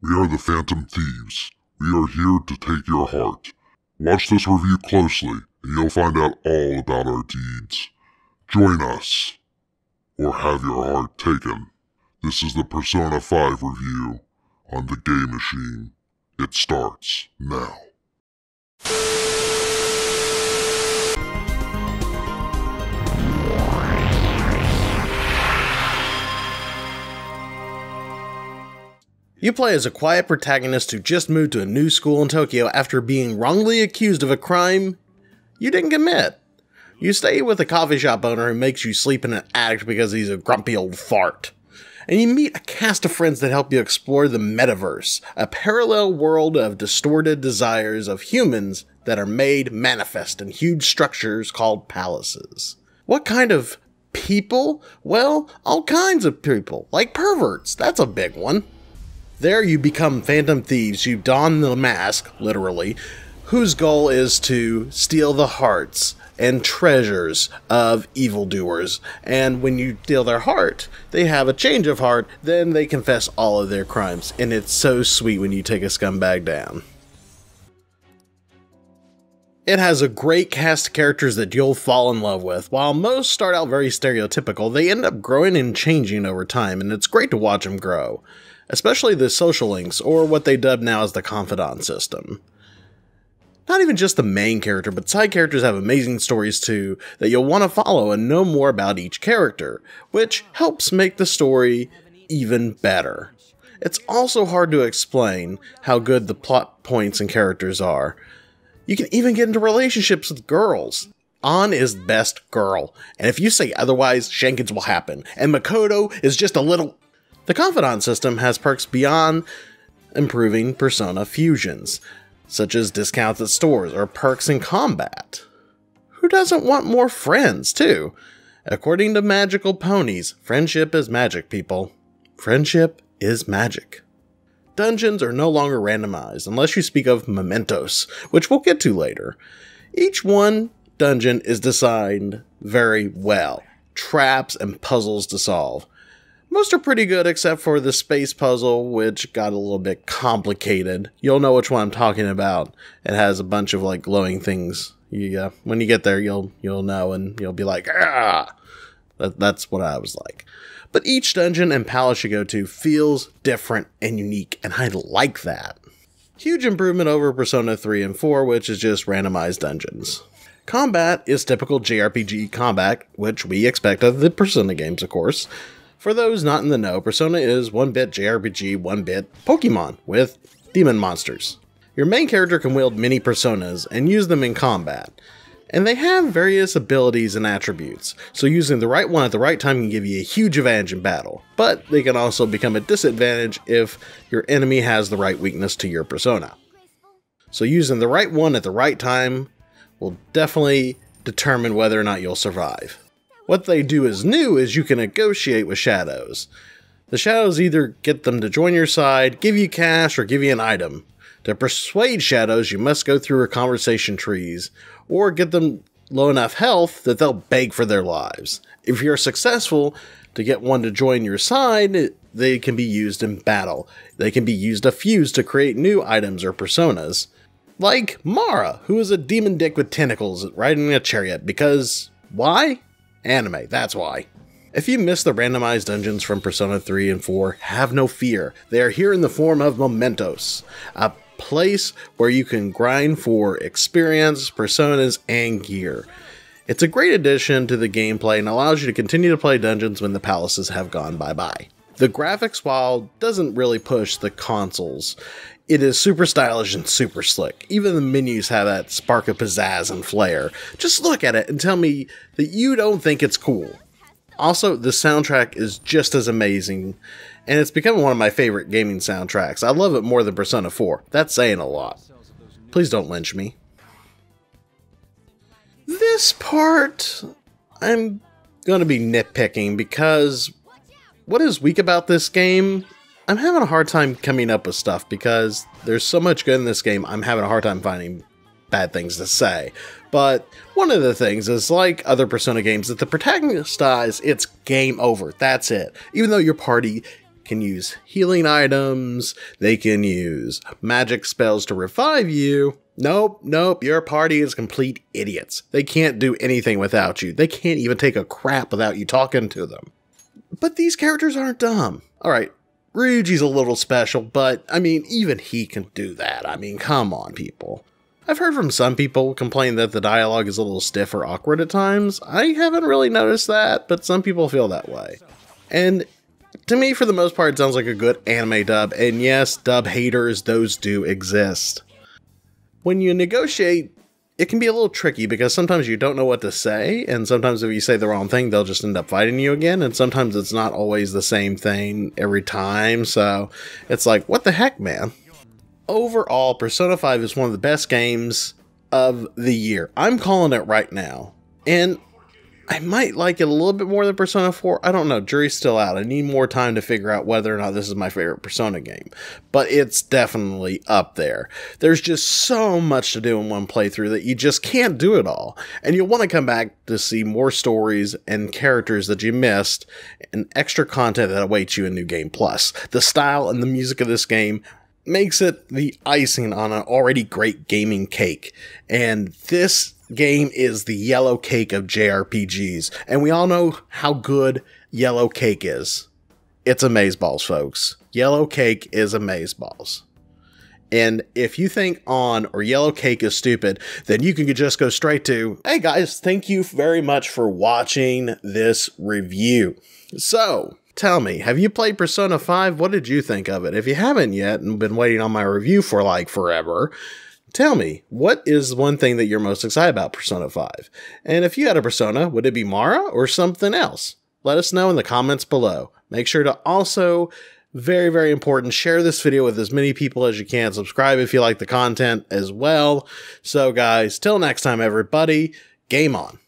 We are the Phantom Thieves. We are here to take your heart. Watch this review closely, and you'll find out all about our deeds. Join us, or have your heart taken. This is the Persona 5 review on the Game Machine. It starts now. You play as a quiet protagonist who just moved to a new school in Tokyo after being wrongly accused of a crime you didn't commit. You stay with a coffee shop owner who makes you sleep in an attic because he's a grumpy old fart. And you meet a cast of friends that help you explore the metaverse, a parallel world of distorted desires of humans that are made manifest in huge structures called palaces. What kind of people? Well, all kinds of people, like perverts. That's a big one. There you become Phantom Thieves. You don the mask, literally, whose goal is to steal the hearts and treasures of evildoers. And when you steal their heart, they have a change of heart, then they confess all of their crimes. And it's so sweet when you take a scumbag down. It has a great cast of characters that you'll fall in love with. While most start out very stereotypical, they end up growing and changing over time, and it's great to watch them grow. Especially the social links, or what they dub now as the confidant system. Not even just the main character, but side characters have amazing stories too that you'll want to follow and know more about each character, which helps make the story even better. It's also hard to explain how good the plot points and characters are. You can even get into relationships with girls. An is best girl, and if you say otherwise, shankins will happen, and Makoto is just a little... The confidant system has perks beyond improving Persona fusions, such as discounts at stores or perks in combat. Who doesn't want more friends, too? According to Magical Ponies, friendship is magic, people. Friendship is magic. Dungeons are no longer randomized, unless you speak of mementos, which we'll get to later. Each one dungeon is designed very well. Traps and puzzles to solve. Most are pretty good except for the space puzzle, which got a little bit complicated. You'll know which one I'm talking about. It has a bunch of like glowing things. When you get there, you'll know, and you'll be like, ah! That's what I was like. But each dungeon and palace you go to feels different and unique, and I like that. Huge improvement over Persona 3 and 4, which is just randomized dungeons. Combat is typical JRPG combat, which we expect of the Persona games, of course. For those not in the know, Persona is 1-bit JRPG, 1-bit Pokemon with demon monsters. Your main character can wield many personas and use them in combat, and they have various abilities and attributes, so using the right one at the right time can give you a huge advantage in battle, but they can also become a disadvantage if your enemy has the right weakness to your persona. So using the right one at the right time will definitely determine whether or not you'll survive. What they do as new is you can negotiate with shadows. The shadows either get them to join your side, give you cash, or give you an item. To persuade shadows, you must go through her conversation trees, or get them low enough health that they'll beg for their lives. If you're successful to get one to join your side, they can be used in battle. They can be used to fuse to create new items or personas. Like Mara, who is a demon dick with tentacles riding a chariot, because why? Anime, that's why. If you miss the randomized dungeons from Persona 3 and 4, have no fear. They are here in the form of mementos, a place where you can grind for experience, personas, and gear. It's a great addition to the gameplay and allows you to continue to play dungeons when the palaces have gone bye-bye. The graphics, while doesn't really push the consoles, it is super stylish and super slick. Even the menus have that spark of pizzazz and flair. Just look at it and tell me that you don't think it's cool. Also, the soundtrack is just as amazing, and it's become one of my favorite gaming soundtracks. I love it more than Persona 4. That's saying a lot. Please don't lynch me. This part, I'm gonna be nitpicking because what is weak about this game? I'm having a hard time coming up with stuff because there's so much good in this game, I'm having a hard time finding bad things to say. But one of the things is, like other Persona games, that the protagonist dies, it's game over. That's it. Even though your party can use healing items, they can use magic spells to revive you. Nope, your party is complete idiots. They can't do anything without you. They can't even take a crap without you talking to them. But these characters aren't dumb. Alright, Ryuji's a little special, but, I mean, even he can do that. I mean, come on, people. I've heard from some people complain that the dialogue is a little stiff or awkward at times. I haven't really noticed that, but some people feel that way. And to me, for the most part, it sounds like a good anime dub, and yes, dub haters, those do exist. When you negotiate, it can be a little tricky because sometimes you don't know what to say, and sometimes if you say the wrong thing, they'll just end up fighting you again, and sometimes it's not always the same thing every time, so it's like, what the heck, man? Overall, Persona 5 is one of the best games of the year. I'm calling it right now, and I might like it a little bit more than Persona 4. I don't know, jury's still out. I need more time to figure out whether or not this is my favorite Persona game. But it's definitely up there. There's just so much to do in one playthrough that you just can't do it all. And you'll want to come back to see more stories and characters that you missed and extra content that awaits you in New Game Plus. The style and the music of this game makes it the icing on an already great gaming cake. And this game is the yellow cake of JRPGs, and we all know how good yellow cake is. It's amazeballs, folks. Yellow cake is amazeballs. And if you think on or yellow cake is stupid, then you can just go straight to, hey guys, thank you very much for watching this review. So, tell me, have you played Persona 5? What did you think of it? If you haven't yet and been waiting on my review for like forever, tell me, what is one thing that you're most excited about Persona 5? And if you had a Persona, would it be Mara or something else? Let us know in the comments below. Make sure to also, very, very important, share this video with as many people as you can. Subscribe if you like the content as well. So guys, till next time everybody, game on.